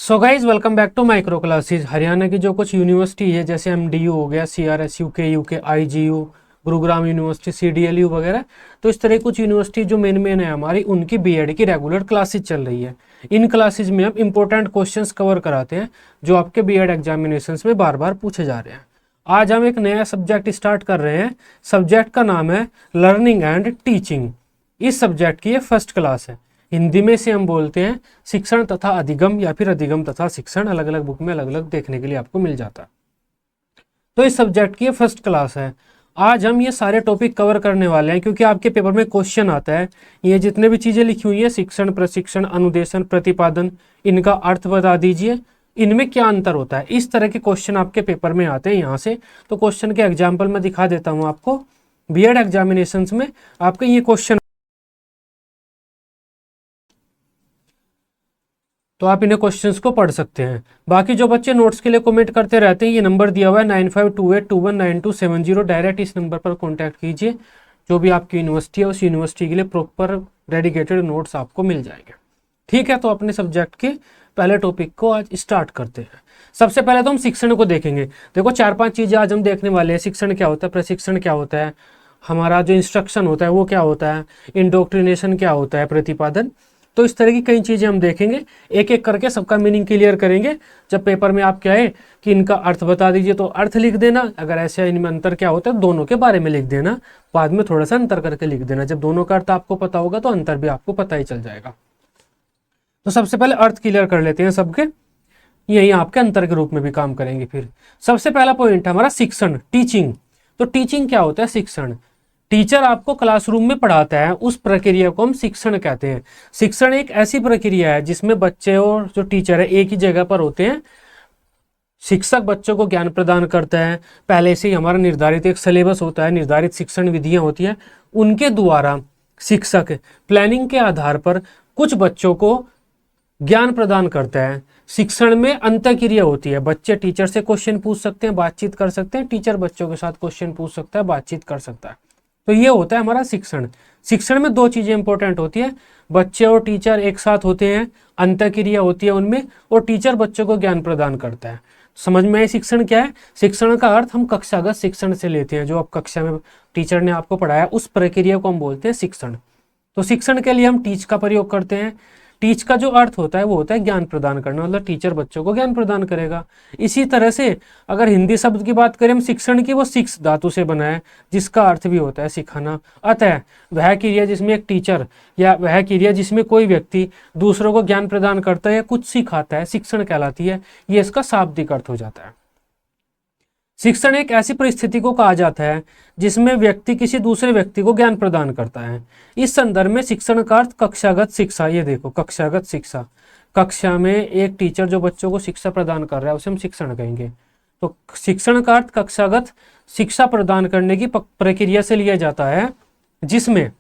So guys welcome back to micro classes. Haryana की जो कुछ यूनिवर्सिटी है जैसे एमडीयू हो गया, सीआरएस यूके, आईजीयू, गुरुग्राम यूनिवर्सिटी, सीडीएलयू वगैरह, तो इस तरह कुछ यूनिवर्सिटी जो मेन है हमारी, उनकी बीएड की रेगुलर क्लासेज चल रही है। इन क्लासेज में हम इंपॉर्टेंट क्वेश्चंस कवर कराते हैं जो आपके बीएड एग्जामिनेशंस में बार बार पूछे जा रहे हैं। आज हम एक नया सब्जेक्ट स्टार्ट कर रहे हैं। सब्जेक्ट का नाम है लर्निंग एंड टीचिंग। इस सब्जेक्ट की ये फर्स्ट क्लास है। हिंदी में से हम बोलते हैं शिक्षण तथा अधिगम या फिर अधिगम तथा शिक्षण, अलग अलग बुक में अलग अलग देखने के लिए आपको मिल जाता है। तो इस सब्जेक्ट की ये फर्स्ट क्लास है। आज हम ये सारे टॉपिक कवर करने वाले हैं क्योंकि आपके पेपर में क्वेश्चन आता है। ये जितने भी चीजें लिखी हुई है, शिक्षण, प्रशिक्षण, अनुदेशन, प्रतिपादन, इनका अर्थ बता दीजिए, इनमें क्या अंतर होता है, इस तरह के क्वेश्चन आपके पेपर में आते हैं यहाँ से। तो क्वेश्चन के एग्जाम्पल मैं दिखा देता हूँ आपको। बीएड एग्जामिनेशन में आपके ये क्वेश्चन, तो आप इन्हें क्वेश्चंस को पढ़ सकते हैं। बाकी जो बच्चे नोट्स के लिए कमेंट करते रहते हैं, ये नंबर दिया हुआ है 9528219270। डायरेक्ट इस नंबर पर कांटेक्ट कीजिए। जो भी आपकी यूनिवर्सिटी है उस यूनिवर्सिटी के लिए प्रॉपर डेडिकेटेड नोट्स आपको मिल जाएंगे। ठीक है, तो अपने सब्जेक्ट के पहले टॉपिक को आज स्टार्ट करते हैं। सबसे पहले तो हम शिक्षण को देखेंगे। देखो 4-5 चीजें आज हम देखने वाले हैं। शिक्षण क्या होता है, प्रशिक्षण क्या होता है, हमारा जो इंस्ट्रक्शन होता है वो क्या होता है, इंडोक्ट्रिनेशन क्या होता है, प्रतिपादन। तो इस तरह की कई चीजें हम देखेंगे, एक एक करके सबका मीनिंग क्लियर करेंगे। जब पेपर में आप क्या है कि इनका अर्थ बता दीजिए तो अर्थ लिख देना, अगर ऐसे इनमें अंतर क्या होता है दोनों के बारे में लिख देना, बाद में थोड़ा सा अंतर करके लिख देना। जब दोनों का अर्थ आपको पता होगा तो अंतर भी आपको पता ही चल जाएगा। तो सबसे पहले अर्थ क्लियर कर लेते हैं सबके, यही आपके अंतर के रूप में भी काम करेंगे। फिर सबसे पहला पॉइंट है हमारा शिक्षण, टीचिंग। तो टीचिंग क्या होता है, शिक्षण। टीचर आपको क्लासरूम में पढ़ाता है, उस प्रक्रिया को हम शिक्षण कहते हैं। शिक्षण एक ऐसी प्रक्रिया है जिसमें बच्चे और जो टीचर है एक ही जगह पर होते हैं। शिक्षक बच्चों को ज्ञान प्रदान करता है, पहले से ही हमारा निर्धारित एक सिलेबस होता है, निर्धारित शिक्षण विधियां होती हैं, उनके द्वारा शिक्षक प्लानिंग के आधार पर कुछ बच्चों को ज्ञान प्रदान करता है। शिक्षण में अंतःक्रिया होती है, बच्चे टीचर से क्वेश्चन पूछ सकते हैं, बातचीत कर सकते हैं, टीचर बच्चों के साथ क्वेश्चन पूछ सकता है, बातचीत कर सकता है। तो ये होता है हमारा शिक्षण। शिक्षण में 2 चीजें इंपॉर्टेंट होती है, बच्चे और टीचर एक साथ होते हैं, अंतःक्रिया होती है उनमें, और टीचर बच्चों को ज्ञान प्रदान करता है। समझ में आए शिक्षण क्या है। शिक्षण का अर्थ हम कक्षागत शिक्षण से लेते हैं, जो आप कक्षा में टीचर ने आपको पढ़ाया उस प्रक्रिया को हम बोलते हैं शिक्षण। तो शिक्षण के लिए हम टीच का प्रयोग करते हैं। टीच का जो अर्थ होता है वो होता है ज्ञान प्रदान करना, मतलब टीचर बच्चों को ज्ञान प्रदान करेगा। इसी तरह से अगर हिंदी शब्द की बात करें हम शिक्षण की, वो शिक्ष धातु से बना है जिसका अर्थ भी होता है सिखाना। अतः वह क्रिया जिसमें एक टीचर या वह क्रिया जिसमें कोई व्यक्ति दूसरों को ज्ञान प्रदान करता है या कुछ सिखाता है, शिक्षण कहलाती है। ये इसका शाब्दिक अर्थ हो जाता है। शिक्षण एक ऐसी परिस्थिति को कहा जाता है जिसमें व्यक्ति किसी दूसरे व्यक्ति को ज्ञान प्रदान करता है। इस संदर्भ में शिक्षण का अर्थ कक्षागत शिक्षा। ये देखो कक्षागत शिक्षा, कक्षा में एक टीचर जो बच्चों को शिक्षा प्रदान कर रहा है उसे हम शिक्षण कहेंगे। तो शिक्षण का अर्थ कक्षागत शिक्षा प्रदान करने की प्रक्रिया से लिया जाता है जिसमें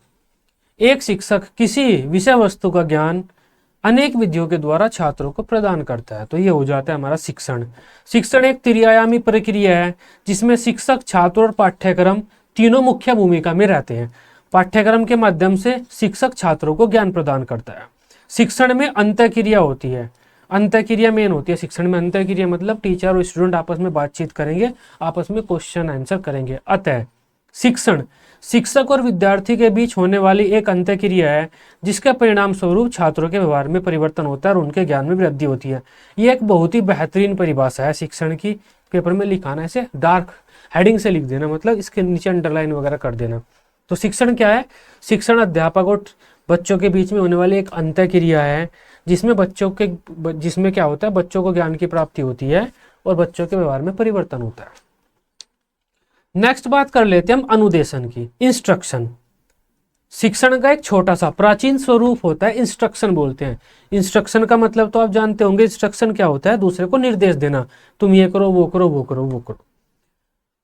एक शिक्षक किसी विषय वस्तु का ज्ञान अनेक विधियों के द्वारा छात्रों को प्रदान करता है। तो ये हो जाता है हमारा शिक्षण। शिक्षण एक त्रिआयामी प्रक्रिया है जिसमें शिक्षक, छात्र और पाठ्यक्रम तीनों मुख्य भूमिका में रहते हैं। पाठ्यक्रम के माध्यम से शिक्षक छात्रों को ज्ञान प्रदान करता है। शिक्षण में अंतःक्रिया होती है, अंतःक्रिया मेन होती है शिक्षण में। अंतःक्रिया मतलब टीचर और स्टूडेंट आपस में बातचीत करेंगे, आपस में क्वेश्चन आंसर करेंगे। अतः शिक्षण शिक्षक और विद्यार्थी के बीच होने वाली एक अंतःक्रिया है जिसके परिणाम स्वरूप छात्रों के व्यवहार में परिवर्तन होता है और उनके ज्ञान में वृद्धि होती है। ये एक बहुत ही बेहतरीन परिभाषा है शिक्षण की। पेपर में लिखाना, ऐसे डार्क हेडिंग से लिख देना, मतलब इसके नीचे अंडरलाइन वगैरह कर देना। तो शिक्षण क्या है, शिक्षण अध्यापक और बच्चों के बीच में होने वाली एक अंतःक्रिया है जिसमें क्या होता है, बच्चों को ज्ञान की प्राप्ति होती है और बच्चों के व्यवहार में परिवर्तन होता है। नेक्स्ट बात कर लेते हैं हम अनुदेशन की, इंस्ट्रक्शन। शिक्षण का एक छोटा सा प्राचीन स्वरूप होता है, इंस्ट्रक्शन बोलते हैं। इंस्ट्रक्शन का मतलब तो आप जानते होंगे, इंस्ट्रक्शन क्या होता है, दूसरे को निर्देश देना, तुम ये करो, वो करो, वो करो, वो करो।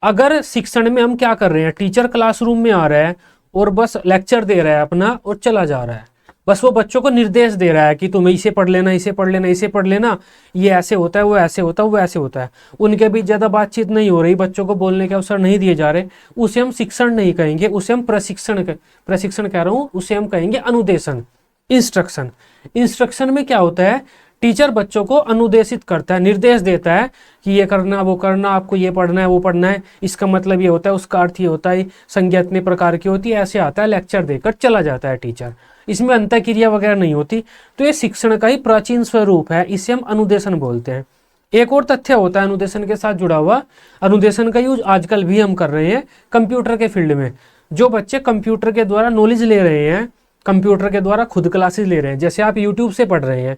अगर शिक्षण में हम क्या कर रहे हैं, टीचर क्लासरूम में आ रहा है और बस लेक्चर दे रहा है अपना और चला जा रहा है, बस वो बच्चों को निर्देश दे रहा है कि तुम इसे पढ़ लेना, इसे पढ़ लेना, इसे पढ़ लेना, ये ऐसे होता है, वो ऐसे होता है, वो ऐसे होता है। उनके बीच ज्यादा बातचीत नहीं हो रही, बच्चों को बोलने के अवसर नहीं दिए जा रहे, उसे हम शिक्षण नहीं कहेंगे, उसे हम प्रशिक्षण कह रहा हूं, उसे हम कहेंगे अनुदेशन, इंस्ट्रक्शन। इंस्ट्रक्शन में क्या होता है, टीचर बच्चों को अनुदेशित करता है, निर्देश देता है कि ये करना वो करना, आपको ये पढ़ना है वो पढ़ना है, इसका मतलब ये होता है, उसका अर्थ ये होता है, संज्ञा इतने प्रकार की होती है, ऐसे आता है, लेक्चर देकर चला जाता है टीचर। इसमें अंतःक्रिया वगैरह नहीं होती। तो ये शिक्षण का ही प्राचीन स्वरूप है, इसे हम अनुदेशन बोलते हैं। एक और तथ्य होता है अनुदेशन के साथ जुड़ा हुआ, अनुदेशन का यूज आजकल भी हम कर रहे हैं कंप्यूटर के फील्ड में। जो बच्चे कंप्यूटर के द्वारा नॉलेज ले रहे हैं, कंप्यूटर के द्वारा खुद क्लासेस ले रहे हैं, जैसे आप यूट्यूब से पढ़ रहे हैं,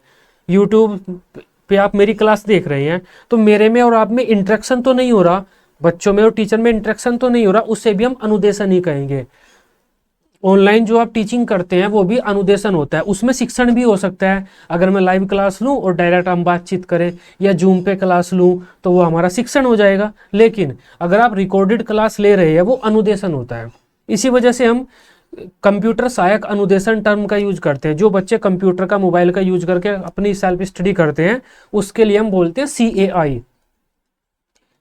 यूट्यूब पे आप मेरी क्लास देख रहे हैं, तो मेरे में और आप में इंटरेक्शन तो नहीं हो रहा, बच्चों में और टीचर में इंटरेक्शन तो नहीं हो रहा, उससे भी हम अनुदेशन ही कहेंगे। ऑनलाइन जो आप टीचिंग करते हैं वो भी अनुदेशन होता है, उसमें शिक्षण भी हो सकता है। अगर मैं लाइव क्लास लूं और डायरेक्ट हम बातचीत करें, या जूम पे क्लास लूं, तो वो हमारा शिक्षण हो जाएगा। लेकिन अगर आप रिकॉर्डेड क्लास ले रहे हैं, वो अनुदेशन होता है। इसी वजह से हम कंप्यूटर सहायक अनुदेशन टर्म का यूज करते हैं। जो बच्चे कंप्यूटर का, मोबाइल का यूज करके अपनी सेल्फ स्टडी करते हैं, उसके लिए हम बोलते हैं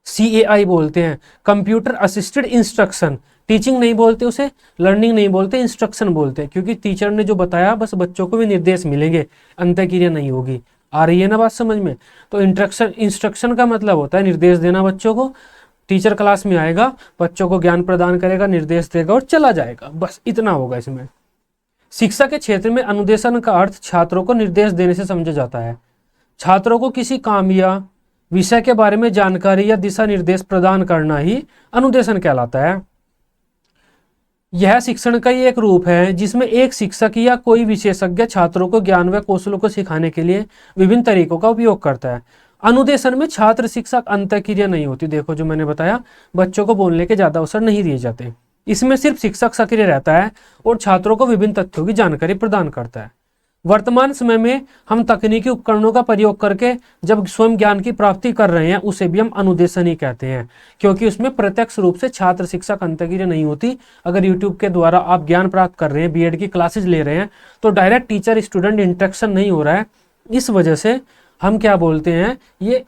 CAI बोलते हैं, कंप्यूटर असिस्टेड इंस्ट्रक्शन। टीचिंग नहीं बोलते उसे, लर्निंग नहीं बोलते, इंस्ट्रक्शन बोलते हैं, क्योंकि टीचर ने जो बताया बस बच्चों को भी निर्देश मिलेंगे, अंतःक्रिया नहीं होगी। आ रही है ना बात समझ में? तो इंस्ट्रक्शन का मतलब होता है निर्देश देना बच्चों को। टीचर क्लास में आएगा, बच्चों को ज्ञान प्रदान करेगा, निर्देश देगा और चला जाएगा, बस इतना होगा इसमें। शिक्षा के क्षेत्र में अनुदेशन का अर्थ छात्रों को निर्देश देने से समझा जाता है। छात्रों को किसी काम या विषय के बारे में जानकारी या दिशा निर्देश प्रदान करना ही अनुदेशन कहलाता है। यह शिक्षण का ही एक रूप है जिसमें एक शिक्षक या कोई विशेषज्ञ छात्रों को ज्ञान व कौशलों को सिखाने के लिए विभिन्न तरीकों का उपयोग करता है। अनुदेशन में छात्र शिक्षक अंतःक्रिया नहीं होती। देखो जो मैंने बताया, बच्चों को बोलने के ज्यादा अवसर नहीं दिए जाते। इसमें सिर्फ शिक्षक सक्रिय रहता है और छात्रों को विभिन्न तथ्यों की जानकारी प्रदान करता है। वर्तमान समय में हम तकनीकी उपकरणों का प्रयोग करके जब स्वयं ज्ञान की प्राप्ति कर रहे हैं, उसे भी हम अनुदेशन ही कहते हैं, क्योंकि उसमें प्रत्यक्ष रूप से छात्र शिक्षक अंतःक्रिया नहीं होती। अगर यूट्यूब के द्वारा आप ज्ञान प्राप्त कर रहे हैं, बीएड की क्लासेज ले रहे हैं, तो डायरेक्ट टीचर स्टूडेंट इंटरेक्शन नहीं हो रहा है। इस वजह से हम क्या बोलते हैं, ये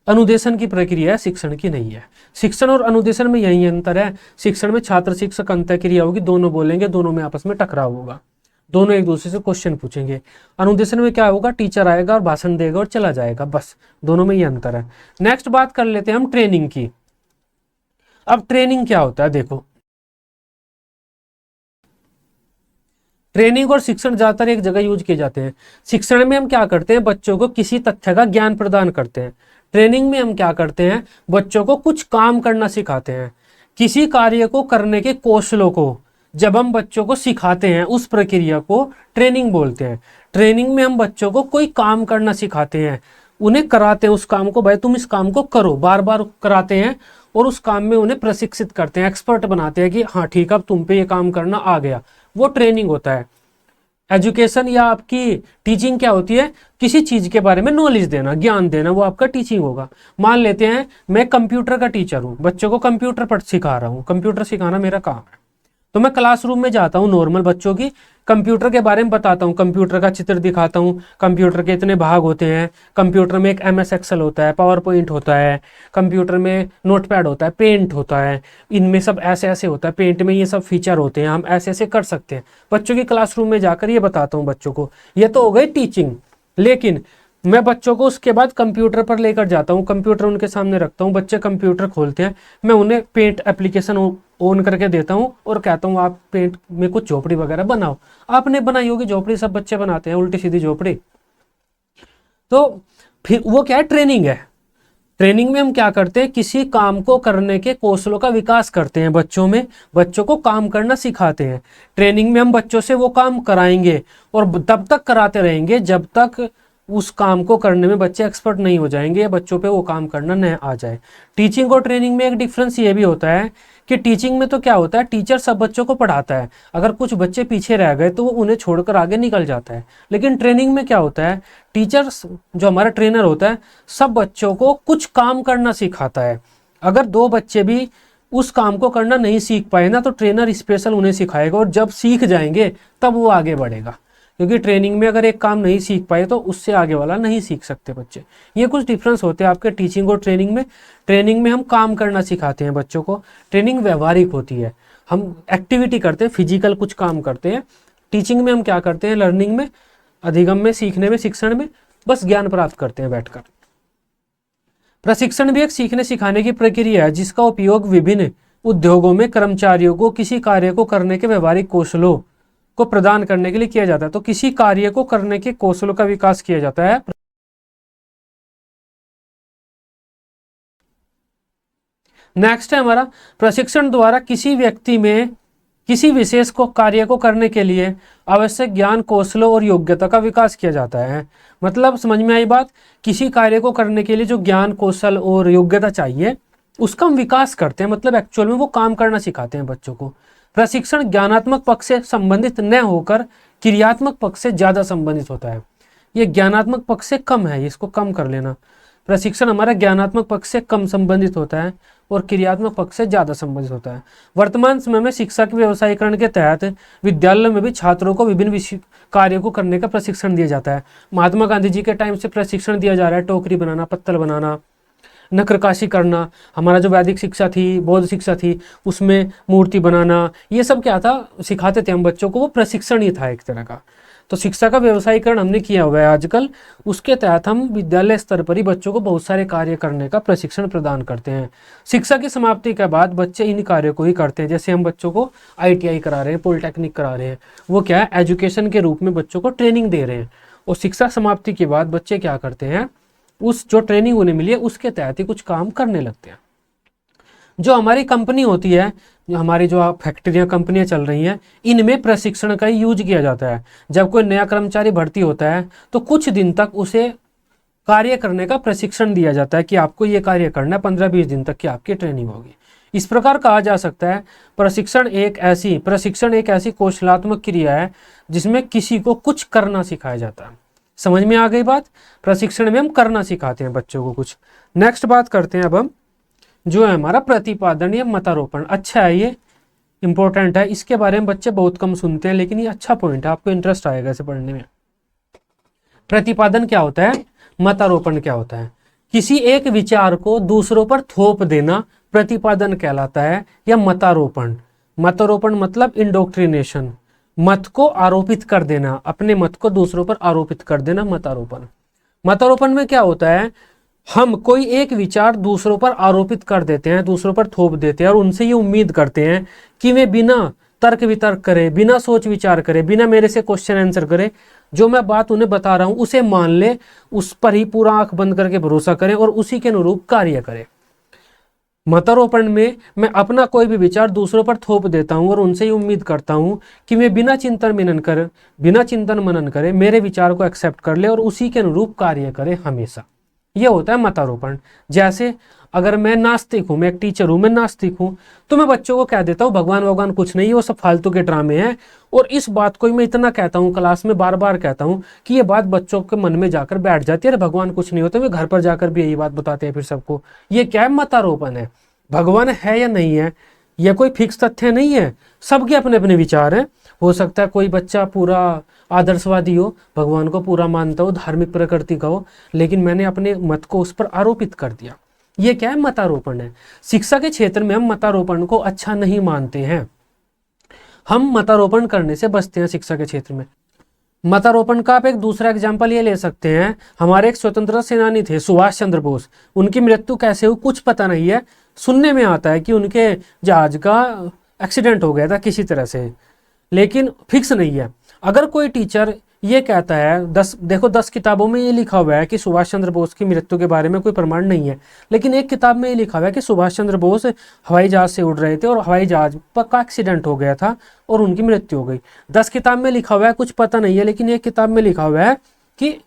अनुदेशन की प्रक्रिया है, शिक्षण की नहीं है। शिक्षण और अनुदेशन में यही अंतर है। शिक्षण में छात्र शिक्षक अंतःक्रिया होगी, दोनों बोलेंगे, दोनों में आपस में टकराव होगा, दोनों एक दूसरे से क्वेश्चन पूछेंगे। अनुदेशन में क्या होगा, टीचर आएगा और भाषण देगा और चला जाएगा, बस दोनों में ये अंतर है। नेक्स्ट बात कर लेते हैं हम ट्रेनिंग की। अब ट्रेनिंग क्या होता है, देखो ट्रेनिंग और शिक्षण ज्यादातर एक जगह यूज किए जाते हैं। शिक्षण में हम क्या करते हैं, बच्चों को किसी तथ्य का ज्ञान प्रदान करते हैं। ट्रेनिंग में हम क्या करते हैं, बच्चों को कुछ काम करना सिखाते हैं। किसी कार्य को करने के कौशलों को जब हम बच्चों को सिखाते हैं, उस प्रक्रिया को ट्रेनिंग बोलते हैं। ट्रेनिंग में हम बच्चों को कोई काम करना सिखाते हैं, उन्हें कराते हैं उस काम को, भाई तुम इस काम को करो, बार बार कराते हैं और उस काम में उन्हें प्रशिक्षित करते हैं, एक्सपर्ट बनाते हैं कि हाँ ठीक, अब तुम पे ये काम करना आ गया, वो ट्रेनिंग होता है। एजुकेशन या आपकी टीचिंग क्या होती है, किसी चीज के बारे में नॉलेज देना, ज्ञान देना, वो आपका टीचिंग होगा। मान लेते हैं मैं कंप्यूटर का टीचर हूँ, बच्चों को कंप्यूटर पर सिखा रहा हूँ, कंप्यूटर सिखाना मेरा काम है। तो मैं क्लासरूम में जाता हूँ, नॉर्मल बच्चों की कंप्यूटर के बारे में बताता हूँ, कंप्यूटर का चित्र दिखाता हूँ, कंप्यूटर के इतने भाग होते हैं, कंप्यूटर में एक MS एक्सेल होता है, पावर पॉइंट होता है, कंप्यूटर में नोटपैड होता है, पेंट होता है, इनमें सब ऐसे ऐसे होता है, पेंट में ये सब फीचर होते हैं, हम ऐसे ऐसे कर सकते हैं। बच्चों की क्लासरूम में जाकर ये बताता हूँ बच्चों को, ये तो हो गई टीचिंग। लेकिन मैं बच्चों को उसके बाद कंप्यूटर पर लेकर जाता हूँ, कंप्यूटर उनके सामने रखता हूँ, बच्चे कंप्यूटर खोलते हैं, मैं उन्हें पेंट एप्लीकेशन ऑन करके देता हूँ और कहता हूँ आप पेंट में कुछ झोपड़ी वगैरह बनाओ। आपने बनाई होगी झोपड़ी, सब बच्चे बनाते हैं उल्टी सीधी झोपड़ी। तो फिर वो क्या है, ट्रेनिंग है। ट्रेनिंग में हम क्या करते हैं, किसी काम को करने के कौशलों का विकास करते हैं बच्चों में, बच्चों को काम करना सिखाते हैं। ट्रेनिंग में हम बच्चों से वो काम कराएंगे और तब तक कराते रहेंगे जब तक उस काम को करने में बच्चे एक्सपर्ट नहीं हो जाएंगे या बच्चों पे वो काम करना न आ जाए। टीचिंग और ट्रेनिंग में एक डिफरेंस ये भी होता है कि टीचिंग में तो क्या होता है, टीचर सब बच्चों को पढ़ाता है, अगर कुछ बच्चे पीछे रह गए तो वो उन्हें छोड़कर आगे निकल जाता है। लेकिन ट्रेनिंग में क्या होता है, टीचर जो हमारा ट्रेनर होता है सब बच्चों को कुछ काम करना सिखाता है। अगर 2 बच्चे भी उस काम को करना नहीं सीख पाए ना, तो ट्रेनर स्पेशल उन्हें सिखाएगा और जब सीख जाएंगे तब वो आगे बढ़ेगा। क्योंकि ट्रेनिंग में अगर एक काम नहीं सीख पाए तो उससे आगे वाला नहीं सीख सकते बच्चे। ये कुछ डिफरेंस होते हैं आपके टीचिंग और ट्रेनिंग में। ट्रेनिंग में हम काम करना सिखाते हैं बच्चों को, ट्रेनिंग व्यवहारिक होती है, हम एक्टिविटी करते हैं, फिजिकल कुछ काम करते हैं। टीचिंग में हम क्या करते हैं, लर्निंग में, अधिगम में, सीखने में, शिक्षण में बस ज्ञान प्राप्त करते हैं बैठकर। प्रशिक्षण भी एक सीखने सिखाने की प्रक्रिया है जिसका उपयोग विभिन्न उद्योगों में कर्मचारियों को किसी कार्य को करने के व्यवहारिक कौशलों को प्रदान करने के लिए किया जाता है। तो किसी कार्य को करने के कौशलों का विकास किया जाता है। नेक्स्ट है हमारा, प्रशिक्षण द्वारा किसी व्यक्ति में किसी विशेष को कार्य को करने के लिए आवश्यक ज्ञान, कौशलों और योग्यता का विकास किया जाता है। मतलब समझ में आई बात, किसी कार्य को करने के लिए जो ज्ञान, कौशल और योग्यता चाहिए उसका हम विकास करते हैं, मतलब एक्चुअल में वो काम करना सिखाते हैं बच्चों को। प्रशिक्षण ज्ञानात्मक पक्ष से संबंधित न होकर क्रियात्मक पक्ष से ज्यादा संबंधित होता है। ये ज्ञानात्मक पक्ष से कम है, इसको कम कर लेना। प्रशिक्षण हमारा ज्ञानात्मक पक्ष से कम संबंधित होता है और क्रियात्मक पक्ष से ज्यादा संबंधित होता है। वर्तमान समय में शिक्षा के व्यवसायीकरण के तहत विद्यालयों में भी छात्रों को विभिन्न कार्यों को करने का प्रशिक्षण दिया जाता है। महात्मा गांधी जी के टाइम से प्रशिक्षण दिया जा रहा है, टोकरी बनाना, पत्तल बनाना, नक्काशी करना। हमारा जो वैदिक शिक्षा थी, बौद्ध शिक्षा थी, उसमें मूर्ति बनाना, ये सब क्या था, सिखाते थे हम बच्चों को, वो प्रशिक्षण ही था एक तरह का। तो शिक्षा का व्यवसायीकरण हमने किया हुआ है आजकल, उसके तहत हम विद्यालय स्तर पर ही बच्चों को बहुत सारे कार्य करने का प्रशिक्षण प्रदान करते हैं। शिक्षा की समाप्ति के बाद बच्चे इन कार्यों को ही करते हैं। जैसे हम बच्चों को ITI करा रहे हैं, पॉलिटेक्निक करा रहे हैं, वो क्या है, एजुकेशन के रूप में बच्चों को ट्रेनिंग दे रहे हैं। और शिक्षा समाप्ति के बाद बच्चे क्या करते हैं, उस जो ट्रेनिंग उन्हें मिली है उसके तहत ही कुछ काम करने लगते हैं। जो हमारी कंपनी होती है, जो हमारी जो फैक्ट्रियां, कंपनियां चल रही हैं, इनमें प्रशिक्षण का ही यूज किया जाता है। जब कोई नया कर्मचारी भर्ती होता है तो कुछ दिन तक उसे कार्य करने का प्रशिक्षण दिया जाता है कि आपको ये कार्य करना है, 15-20 दिन तक की आपकी ट्रेनिंग होगी। इस प्रकार कहा जा सकता है प्रशिक्षण एक ऐसी कौशलात्मक क्रिया है जिसमें किसी को कुछ करना सिखाया जाता है। समझ में आ गई बात, प्रशिक्षण में हम करना सिखाते हैं बच्चों को कुछ। नेक्स्ट बात करते हैं अब हम, जो है हमारा प्रतिपादन या मतारोपण। अच्छा है, ये इंपॉर्टेंट है, इसके बारे में बच्चे बहुत कम सुनते हैं, लेकिन ये अच्छा पॉइंट है, आपको इंटरेस्ट आएगा इसे पढ़ने में। प्रतिपादन क्या होता है, मतारोपण क्या होता है? किसी एक विचार को दूसरों पर थोप देना प्रतिपादन कहलाता है, या मतारोपण। मतारोपण मतलब इंडोक्ट्रिनेशन, मत को आरोपित कर देना, अपने मत को दूसरों पर आरोपित कर देना, मतारोपण। मतारोपण में क्या होता है, हम कोई एक विचार दूसरों पर आरोपित कर देते हैं, दूसरों पर थोप देते हैं और उनसे ये उम्मीद करते हैं कि वे बिना तर्क वितर्क करे, बिना सोच विचार करे, बिना मेरे से क्वेश्चन आंसर करे, जो मैं बात उन्हें बता रहा हूं उसे मान ले, उस पर ही पूरा आंख बंद करके भरोसा करें और उसी के अनुरूप कार्य करें। मतारोपण में मैं अपना कोई भी विचार दूसरों पर थोप देता हूं और उनसे ये उम्मीद करता हूं कि वे बिना चिंतन मनन करे मेरे विचार को एक्सेप्ट कर ले और उसी के अनुरूप कार्य करे हमेशा। ये होता है मतारोपण। जैसे अगर मैं नास्तिक हूं, मैं एक टीचर हूं, मैं नास्तिक हूं, तो मैं बच्चों को कह देता हूं भगवान कुछ नहीं है, वो सब फालतू के ड्रामे हैं। और इस बात को मैं इतना कहता हूं, क्लास में बार बार कहता हूं कि ये बात बच्चों के मन में जाकर बैठ जाती है, अरे भगवान कुछ नहीं होते। वे घर पर जाकर भी यही बात बताते हैं फिर सबको। ये क्या है, मतारोपण है। भगवान है या नहीं है यह कोई फिक्स तथ्य नहीं है, सबके अपने अपने विचार हैं। हो सकता है कोई बच्चा पूरा आदर्शवादी हो, भगवान को पूरा मानता हो, धार्मिक प्रकृति का हो, लेकिन मैंने अपने मत को उस पर आरोपित कर दिया। ये क्या है, मतारोपण है। शिक्षा के क्षेत्र में हम मतारोपण को अच्छा नहीं मानते हैं, हम मतारोपण करने से बचते हैं शिक्षा के क्षेत्र में। मतारोपण का आप एक दूसरा एग्जाम्पल ये ले सकते हैं, हमारे एक स्वतंत्रता सेनानी थे सुभाष चंद्र बोस, उनकी मृत्यु कैसे हुई कुछ पता नहीं है। सुनने में आता है कि उनके जहाज का एक्सीडेंट हो गया था किसी तरह से, लेकिन फिक्स नहीं है। अगर कोई टीचर ये कहता है 10 किताबों में ये लिखा हुआ है कि सुभाष चंद्र बोस की मृत्यु के बारे में कोई प्रमाण नहीं है, लेकिन एक किताब में ये लिखा हुआ है कि सुभाष चंद्र बोस हवाई जहाज से उड़ रहे थे और हवाई जहाज का एक्सीडेंट हो गया था और उनकी मृत्यु हो गई। 10 किताब में लिखा हुआ है कुछ पता नहीं है, लेकिन एक किताब में लिखा हुआ है कि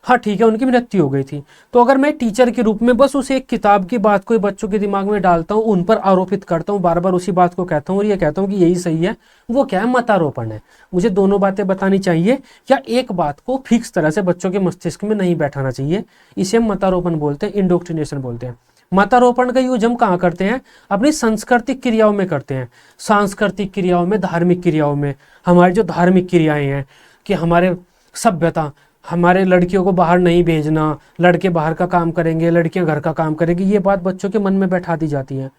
हाँ ठीक है उनकी मृत्यु हो गई थी। तो अगर मैं टीचर के रूप में बस उस एक किताब की बात को बच्चों के दिमाग में डालता हूँ, उन पर आरोपित करता हूँ, बार बार उसी बात को कहता हूँ और ये कहता हूँ कि यही सही है, वो क्या है, मतारोपण है। मुझे दोनों बातें बतानी चाहिए या एक बात को फिक्स तरह से बच्चों के मस्तिष्क में नहीं बैठाना चाहिए। इसे हम मतारोपण बोलते हैं, इंडोक्ट्रिनेशन बोलते हैं। मतारोपण का यूज हम कहाँ करते हैं, अपनी सांस्कृतिक क्रियाओं में करते हैं। सांस्कृतिक क्रियाओं में, धार्मिक क्रियाओं में, हमारी जो धार्मिक क्रियाएं हैं कि हमारे सभ्यता, हमारे लड़कियों को बाहर नहीं भेजना, लड़के बाहर का काम करेंगे, लड़कियां घर का काम करेंगी, ये बात बच्चों के मन में बैठा दी जाती है।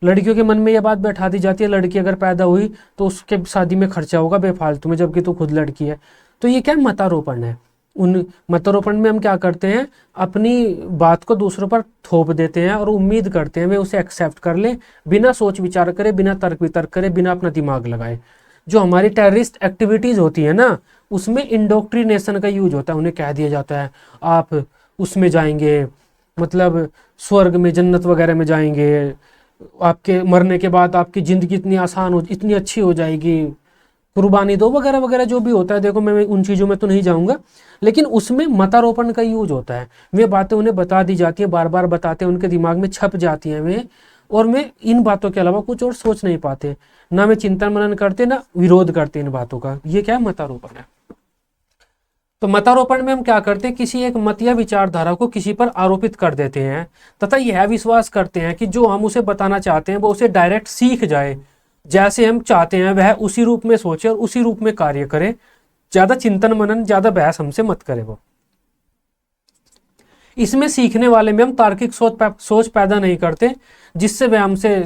लड़कियों के मन में ये बात बैठा दी जाती है, लड़की अगर पैदा हुई तो उसके शादी में खर्चा होगा बेफालतू में, जबकि तो खुद लड़की है। तो ये क्या मतारोपण है। उन मतारोपण में हम क्या करते हैं, अपनी बात को दूसरों पर थोप देते हैं और उम्मीद करते हैं वे उसे एक्सेप्ट कर ले, बिना सोच विचार करे, बिना तर्क वितर्क करे, बिना अपना दिमाग लगाए। जो हमारी टेररिस्ट एक्टिविटीज होती है ना, उसमें इंडोक्ट्रिनेशन का यूज होता है। उन्हें कह दिया जाता है आप उसमें जाएंगे, मतलब स्वर्ग में, जन्नत वगैरह में जाएंगे, आपके मरने के बाद आपकी जिंदगी इतनी आसान हो, इतनी अच्छी हो जाएगी, कुर्बानी दो वगैरह वगैरह जो भी होता है। देखो मैं उन चीज़ों में तो नहीं जाऊंगा, लेकिन उसमें मतारोपण का यूज होता है। वे बातें उन्हें बता दी जाती है, बार बार बताते हैं, उनके दिमाग में छप जाती हैं वे, और वे इन बातों के अलावा कुछ और सोच नहीं पाते, ना वे चिंतन मनन करते, ना विरोध करते इन बातों का। ये क्या है, मतारोपण है। तो मतारोपण में हम क्या करते हैं, किसी एक मत या विचारधारा को किसी पर आरोपित कर देते हैं तथा यह विश्वास करते हैं कि जो हम उसे बताना चाहते हैं वो उसे डायरेक्ट सीख जाए, जैसे हम चाहते हैं वह उसी रूप में सोचे और उसी रूप में कार्य करे। ज्यादा चिंतन मनन, ज्यादा बहस हमसे मत करे वो। इसमें सीखने वाले में हम तार्किक सोच पैदा नहीं करते जिससे वह हमसे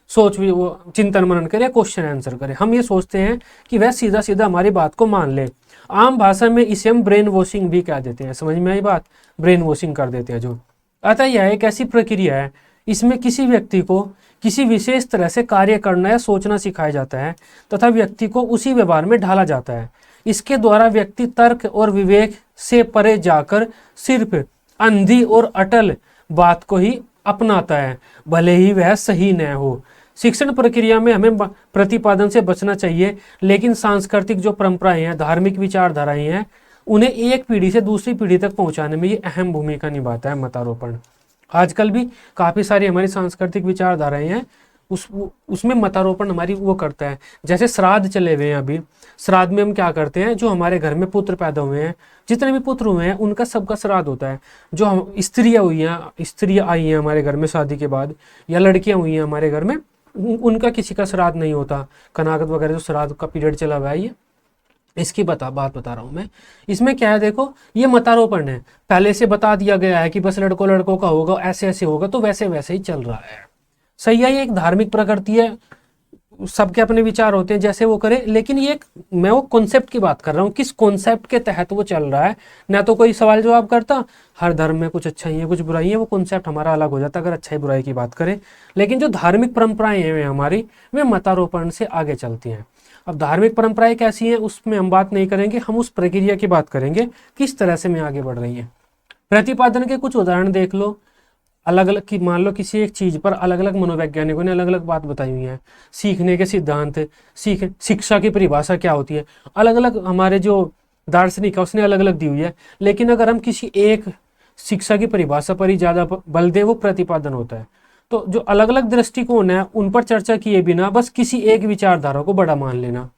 वो चिंतन मनन करे, क्वेश्चन आंसर करे। हम ये सोचते हैं कि वह सीधा सीधा हमारी बात को मान ले। आम भाषा में इसे हम ब्रेन वॉशिंग भी कह देते हैं। समझ में आई बात, ब्रेन वॉशिंग कर देते हैं जो। अतः यह एक ऐसी प्रक्रिया है, इसमें किसी व्यक्ति को किसी विशेष तरह से कार्य करना या सोचना सिखाया जाता है तथा व्यक्ति को उसी व्यवहार में ढाला जाता है। इसके द्वारा व्यक्ति तर्क और विवेक से परे जाकर सिर्फ अंधी और अटल बात को ही अपनाता है, भले ही वह सही न हो। शिक्षण प्रक्रिया में हमें प्रतिपादन से बचना चाहिए, लेकिन सांस्कृतिक जो परंपराएं हैं, धार्मिक विचारधाराएं हैं, उन्हें एक पीढ़ी से दूसरी पीढ़ी तक पहुंचाने में ये अहम भूमिका निभाता है मतारोपण। आजकल भी काफ़ी सारी हमारी सांस्कृतिक विचारधाराएं हैं, उसमें मतारोपण हमारी वो करता है। जैसे श्राद्ध चले हुए हैं अभी, श्राद्ध में हम क्या करते हैं, जो हमारे घर में पुत्र पैदा हुए हैं, जितने भी पुत्र हुए हैं उनका सबका श्राद्ध होता है। जो हम स्त्रियाँ हुई हैं, स्त्रियाँ आई हैं हमारे घर में शादी के बाद, या लड़कियाँ हुई हैं हमारे घर में, उनका किसी का श्राद्ध नहीं होता। कनागत वगैरह जो श्राद्ध का पीरियड चला हुआ है, ये इसकी बात बता रहा हूँ मैं। इसमें क्या है, देखो ये मतारोपण है, पहले से बता दिया गया है कि बस लड़कों का होगा, ऐसे ऐसे होगा, तो वैसे वैसे ही चल रहा है। सही है, ये एक धार्मिक प्रकृति है, सबके अपने विचार होते हैं, जैसे वो करे। लेकिन ये मैं वो कॉन्सेप्ट की बात कर रहा हूँ, किस कॉन्सेप्ट के तहत वो चल रहा है, ना तो कोई सवाल जवाब करता। हर धर्म में कुछ अच्छाई है, कुछ बुराई है, वो कॉन्सेप्ट हमारा अलग हो जाता अगर अच्छाई बुराई की बात करें। लेकिन जो धार्मिक परंपराएं हैं हमारी, वे मतारोपण से आगे चलती हैं। अब धार्मिक परंपराएं कैसी हैं उसमें हम बात नहीं करेंगे, हम उस प्रक्रिया की बात करेंगे, किस तरह से मैं आगे बढ़ रही है। प्रतिपादन के कुछ उदाहरण देख लो। अलग अलग की, मान लो किसी एक चीज पर अलग अलग मनोवैज्ञानिकों ने अलग अलग बात बताई हुई है। सीखने के सिद्धांत, शिक्षा की परिभाषा क्या होती है, अलग अलग हमारे जो दार्शनिक है उसने अलग अलग दी हुई है। लेकिन अगर हम किसी एक शिक्षा की परिभाषा पर ही ज्यादा बल दें, वो प्रतिपादन होता है। तो जो अलग अलग दृष्टिकोण है उन पर चर्चा किए बिना बस किसी एक विचारधारा को बड़ा मान लेना,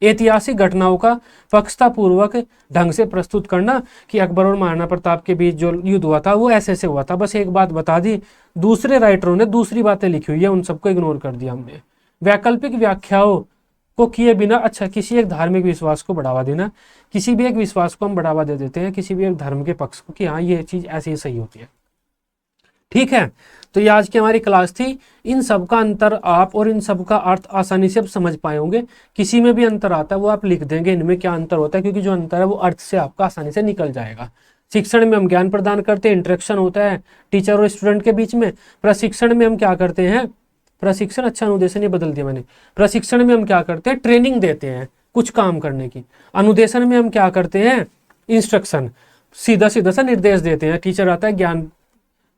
ऐतिहासिक घटनाओं का पक्षतापूर्वक ढंग से प्रस्तुत करना कि अकबर और महाराणा प्रताप के बीच जो युद्ध हुआ था वो ऐसे ऐसे हुआ था, बस एक बात बता दी, दूसरे राइटरों ने दूसरी बातें लिखी हुई है, उन सबको इग्नोर कर दिया हमने। वैकल्पिक व्याख्याओं को किए बिना, अच्छा किसी एक धार्मिक विश्वास को बढ़ावा देना, किसी भी एक विश्वास को हम बढ़ावा दे देते हैं, किसी भी एक धर्म के पक्ष को, कि हाँ ये चीज ऐसे ही सही होती है। ठीक है, तो ये आज की हमारी क्लास थी। इन सब का अंतर आप और इन सब का अर्थ आसानी से आप समझ पाए होंगे। किसी में भी अंतर आता है वो आप लिख देंगे इनमें क्या अंतर होता है, क्योंकि जो अंतर है वो अर्थ से आपका आसानी से निकल जाएगा। शिक्षण में हम ज्ञान प्रदान करते हैं, इंटरेक्शन होता है टीचर और स्टूडेंट के बीच में। प्रशिक्षण में हम क्या करते हैं, प्रशिक्षण, अच्छा अनुदेशन ये बदल दिया मैंने। प्रशिक्षण में हम क्या करते हैं, ट्रेनिंग देते हैं कुछ काम करने की। अनुदेशन में हम क्या करते हैं, इंस्ट्रक्शन, सीधा सीधा सा निर्देश देते हैं। टीचर आता है, ज्ञान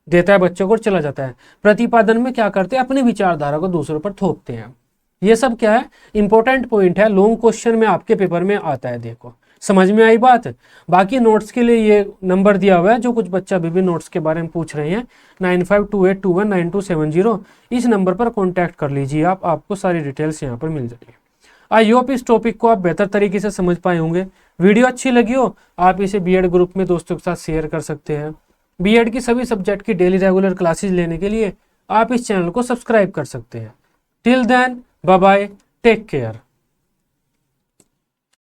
देता है बच्चों को और चला जाता है। प्रतिपादन में क्या करते हैं, अपनी विचारधारा को दूसरों पर थोपते हैं। ये सब क्या है, इंपॉर्टेंट पॉइंट है, लॉन्ग क्वेश्चन में आपके पेपर में आता है। देखो समझ में आई बात। बाकी नोट्स के लिए ये नंबर दिया हुआ है, जो कुछ बच्चा अभी भी नोट्स के बारे में पूछ रहे हैं, 9528219270, इस नंबर पर कॉन्टैक्ट कर लीजिए आप, आपको सारी डिटेल्स यहाँ पर मिल जाएगी। आई होप इस टॉपिक को आप बेहतर तरीके से समझ पाए होंगे। वीडियो अच्छी लगी हो आप इसे बीएड ग्रुप में दोस्तों के साथ शेयर कर सकते हैं। बीएड की सभी सब्जेक्ट की डेली रेगुलर क्लासेस लेने के लिए आप इस चैनल को सब्सक्राइब कर सकते हैं। Till then, bye bye, take care.